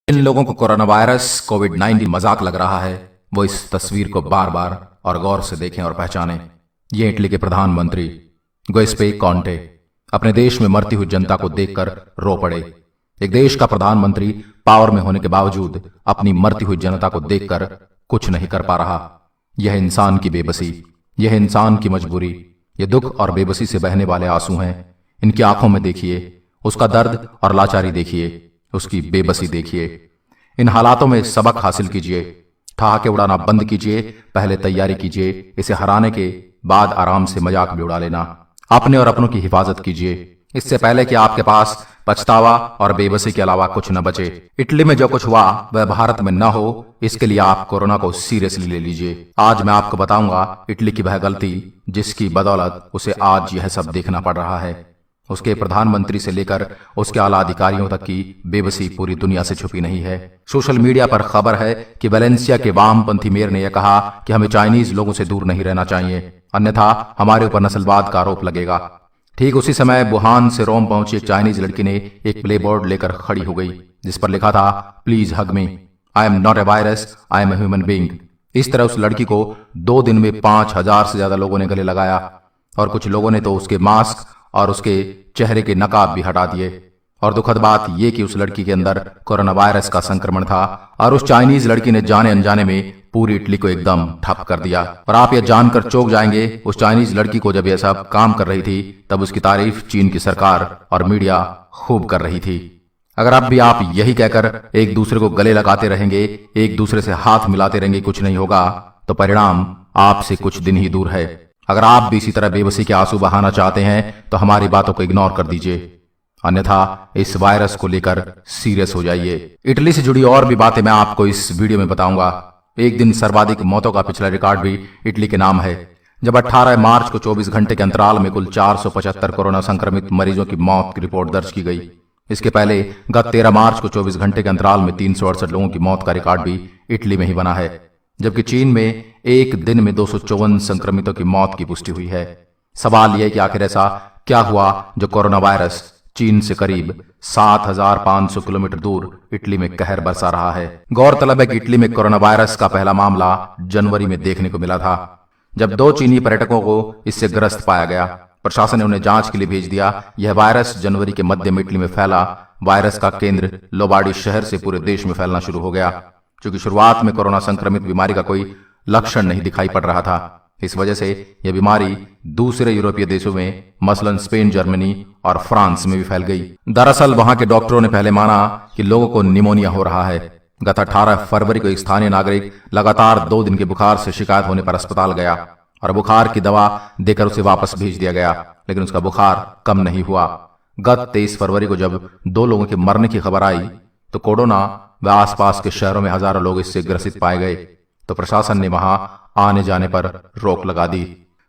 जिन लोगों को corona virus कोविड-19 मजाक लग रहा है वो इस तस्वीर को बार बार और गौर से देखें और पहचानें। ये इटली के प्रधानमंत्री गुइसेप्पे कॉन्टे अपने देश में मरती हुई जनता को देखकर रो पड़े। एक देश का प्रधानमंत्री पावर में होने के बावजूद अपनी मरती हुई जनता को देखकर कुछ नहीं कर पा रहा। यह इंसान की बेबसी, यह इंसान की मजबूरी, ये दुख और बेबसी से बहने वाले आंसू हैं। इनकी आंखों में देखिए उसका दर्द और लाचारी, देखिए उसकी बेबसी, देखिए। इन हालातों में सबक हासिल कीजिए, ठहाके उड़ाना बंद कीजिए, पहले तैयारी कीजिए। इसे हराने के बाद आराम से मजाक भी उड़ा लेना। अपने और अपनों की हिफाजत कीजिए इससे पहले कि आपके पास पछतावा और बेबसी के अलावा कुछ न बचे। इटली में जो कुछ हुआ वह भारत में न हो, इसके लिए आप कोरोना को सीरियसली ले लीजिए। आज मैं आपको बताऊंगा इटली की वह गलती जिसकी बदौलत उसे आज यह सब देखना पड़ रहा है। उसके प्रधानमंत्री से लेकर उसके आला अधिकारियों तक की बेबसी पूरी दुनिया से छुपी नहीं है। सोशल मीडिया पर खबर है कि वेलेंसिया के वामपंथी मेयर ने यह कहा कि हमें चाइनीज लोगों से दूर नहीं रहना चाहिए, अन्यथा हमारे ऊपर नस्लवाद का आरोप लगेगा। ठीक उसी समय वुहान से रोम पहुंची एक चाइनीज लड़की ने एक प्ले बोर्ड लेकर खड़ी हो गई जिस पर लिखा था, please hug me, I am not a virus, I am a human being. इस तरह उस लड़की को 2 दिन में 5000 से ज्यादा लोगों ने गले लगाया और कुछ लोगों ने तो उसके मास्क और उसके चेहरे के नकाब भी हटा दिए। और दुखद बात यह कि उस लड़की के अंदर कोरोना वायरस का संक्रमण था और उस चाइनीज लड़की ने जाने अनजाने में पूरी इटली को एकदम ठप कर दिया। और आप यह जानकर चौंक जाएंगे, उस चाइनीज लड़की को जब यह सब काम कर रही थी तब उसकी तारीफ चीन की सरकार और मीडिया खूब कर रही थी। अगर अब भी आप यही कहकर एक दूसरे को गले लगाते रहेंगे, एक दूसरे से हाथ मिलाते रहेंगे, कुछ नहीं होगा, तो परिणाम आपसे कुछ दिन ही दूर है। अगर आप भी इसी तरह बेबसी के आंसू बहाना चाहते हैं तो हमारी बातों को इग्नोर कर दीजिए, अन्यथा इस वायरस को लेकर सीरियस हो जाइए। इटली से जुड़ी और भी बातें मैं आपको इस वीडियो में बताऊंगा। एक दिन सर्वाधिक मौतों का पिछला रिकॉर्ड भी इटली के नाम है, जब 18 मार्च को 24 घंटे के अंतराल में कुल 475 कोरोना संक्रमित मरीजों की मौत की रिपोर्ट दर्ज की गई। इसके पहले गत 13 मार्च को 24 घंटे के अंतराल में 368 लोगों की मौत का रिकॉर्ड भी इटली में ही बना है, जबकि चीन में एक दिन में 254 संक्रमितों की मौत की पुष्टि हुई है। सवाल यह कि आखिर ऐसा क्या हुआ जो कोरोना वायरस चीन से करीब 7500 किलोमीटर दूर इटली में कहर बरसा रहा है। गौरतलब है कि इटली में कोरोना वायरस का पहला मामला जनवरी में देखने को मिला था, जब 2 चीनी पर्यटकों को इससे ग्रस्त पाया गया। प्रशासन ने उन्हें जांच के लिए भेज दिया। यह वायरस जनवरी के मध्य में इटली में फैला। वायरस का केंद्र लोबार्डी शहर से पूरे देश में फैलना शुरू हो गया। क्योंकि शुरुआत में कोरोना संक्रमित बीमारी का कोई लक्षण नहीं दिखाई पड़ रहा था, इस वजह से यह बीमारी दूसरे यूरोपीय देशों में मसलन स्पेन, जर्मनी और फ्रांस में भी फैल गई। दरअसल वहां के डॉक्टरों ने पहले माना कि लोगों को निमोनिया हो रहा है। गत 18 फरवरी को एक स्थानीय नागरिक लगातार 2 दिन के बुखार से शिकायत होने पर अस्पताल गया और बुखार की दवा देकर उसे वापस भेज दिया गया, लेकिन उसका बुखार कम नहीं हुआ। गत 23 फरवरी को जब 2 लोगों के मरने की खबर आई तो कोडोना व आसपास के शहरों में हजारों लोग इससे ग्रसित पाए गए, तो प्रशासन ने वहां आने जाने पर रोक लगा दी।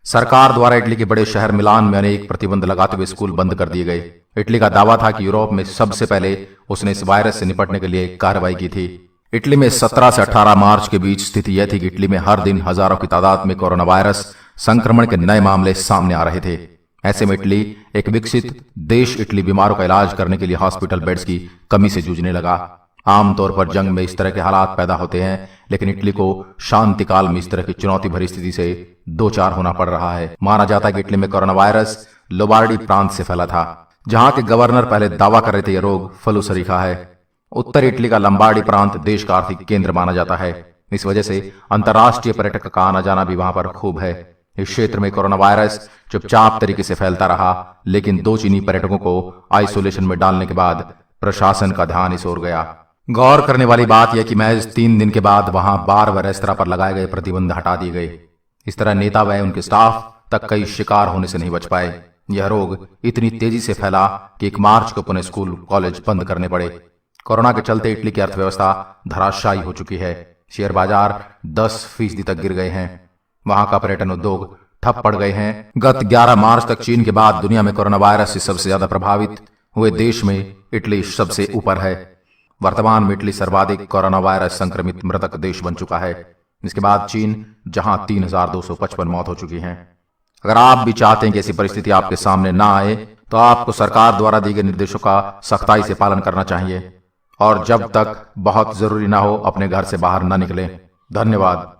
सरकार द्वारा इटली के बड़े शहर मिलान में अनेक प्रतिबंध लगाते हुए स्कूल बंद कर दिए गए। इटली का दावा था कि यूरोप में सबसे पहले उसने इस वायरस से निपटने के लिए कार्रवाई की थी। इटली में 17 से 18 मार्च के बीच स्थिति यह थी कि इटली में हर दिन हजारों की तादाद में कोरोना वायरस संक्रमण के नए मामले सामने आ रहे थे। ऐसे में इटली, एक विकसित देश, इटली बीमारों का इलाज करने के लिए हॉस्पिटल बेड्स की कमी से जूझने लगा। आमतौर पर जंग में इस तरह के हालात पैदा होते हैं, लेकिन इटली को शांति काल में इस तरह की चुनौती भरी स्थिति से दो चार होना पड़ रहा है। माना जाता है कि इटली में कोरोना वायरस लोबार्डी प्रांत से फैला था, जहां के गवर्नर पहले दावा कर रहे थे यह रोग फ्लू सरीखा है। उत्तर इटली का लंबार्डी प्रांत देश का आर्थिक केंद्र माना जाता है, इस वजह से अंतर्राष्ट्रीय पर्यटक का आना जाना भी वहां पर खूब है। इस क्षेत्र में कोरोना वायरस चुपचाप तरीके से फैलता रहा, लेकिन 2 चीनी पर्यटकों को आइसोलेशन में डालने के बाद प्रशासन का ध्यान इस ओर गया। गौर करने वाली बात यह कि महज 3 दिन के बाद वहां बार व रेस्तरां पर लगाए गए प्रतिबंध हटा दिए गए। इस तरह नेता व उनके स्टाफ तक कई शिकार होने से नहीं बच पाए। यह रोग इतनी तेजी से फैला कि 1 मार्च को पुनः स्कूल कॉलेज बंद करने पड़े। कोरोना के चलते इटली की अर्थव्यवस्था धराशायी हो चुकी है। शेयर बाजार 10% तक गिर गए हैं। वहां का पर्यटन उद्योग ठप पड़ गए हैं। गत 11 मार्च तक चीन के बाद दुनिया में कोरोना वायरस से सबसे ज्यादा प्रभावित हुए देश में इटली सबसे ऊपर है। वर्तमान में इटली सर्वाधिक कोरोना वायरस संक्रमित मृतक देश बन चुका है। इसके बाद चीन, जहां 3255 मौत हो चुकी हैं। अगर आप भी चाहते हैं कि ऐसी परिस्थिति आपके सामने ना आए तो आपको सरकार द्वारा दिए गए निर्देशों का सख्ताई से पालन करना चाहिए और जब तक बहुत जरूरी ना हो अपने घर से बाहर न निकलें। धन्यवाद।